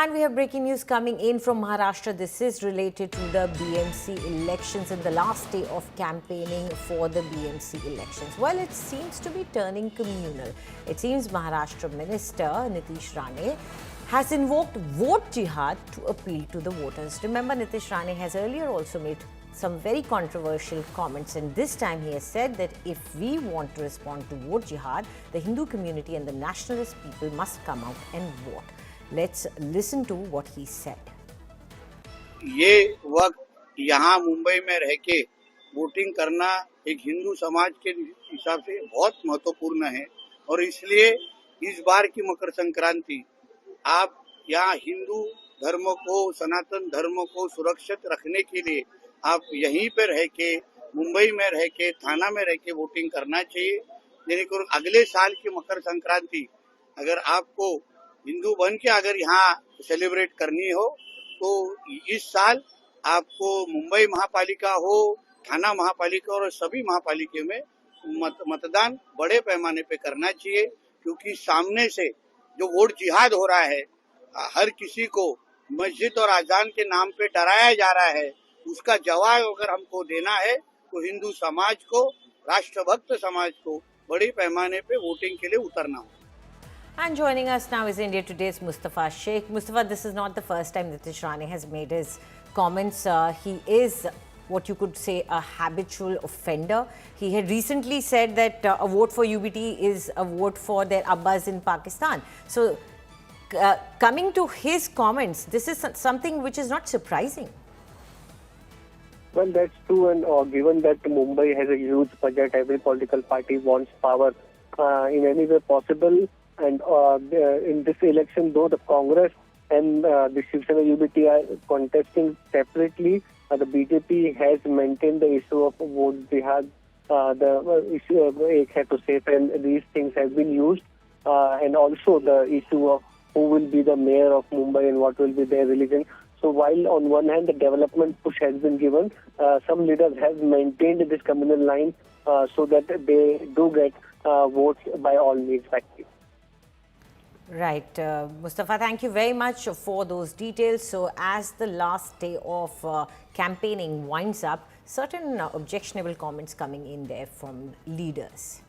And we have breaking news coming in from Maharashtra. This is related to the BMC elections and the last day of campaigning for the BMC elections. Well, it seems to be turning communal. It seems Maharashtra Minister Nitish Rane has invoked vote jihad to appeal to the voters. Remember, Nitish Rane has earlier also made some very controversial comments, and this time he has said that if we want to respond to vote jihad, the Hindu community and the nationalist people must come out and vote. Let's listen to what he said. ये वक्त यहाँ मुंबई में रह के voting करना एक हिंदू समाज के हिसाब से बहुत महत्वपूर्ण है और इसलिए इस बार की मकर संक्रांति आप यहाँ हिंदू धर्म को, सनातन धर्म को सुरक्षित रखने के लिए आप यहीं पे रह के, मुंबई में रह के, थाना में रह के वोटिंग करना चाहिए। जेणेकरून अगले साल की मकर संक्रांति अगर आपको हिंदू बन के अगर यहाँ सेलिब्रेट करनी हो तो इस साल आपको मुंबई महापालिका हो, थाना महापालिका और सभी महापालिका में मतदान बड़े पैमाने पे करना चाहिए, क्योंकि सामने से जो वोट जिहाद हो रहा है, हर किसी को मस्जिद और अजान के नाम पे डराया जा रहा है, उसका जवाब अगर हमको देना है तो हिंदू समाज को, राष्ट्रभक्त समाज को बड़े पैमाने पे वोटिंग के लिए उतरना होगा। And joining us now is India Today's Mustafa Sheikh. Mustafa, this is not the first time Nitish Rane has made his comments. He is what you could say a habitual offender. He had recently said that a vote for UBT is a vote for their Abbas in Pakistan. So, coming to his comments, this is something which is not surprising. Well, that's true, and given that Mumbai has a huge budget, every political party wants power in any way possible. And in this election, though the Congress and the Shiv Sena UBT are contesting separately, the BJP has maintained the issue of vote jihad, the issue of Ek Hai to Safe, and these things have been used, and also the issue of who will be the mayor of Mumbai and what will be their religion. So while on one hand the development push has been given, some leaders have maintained this communal line so that they do get votes by all means. Right. Mustafa, thank you very much for those details. So as the last day of campaigning winds up, certain objectionable comments coming in there from leaders.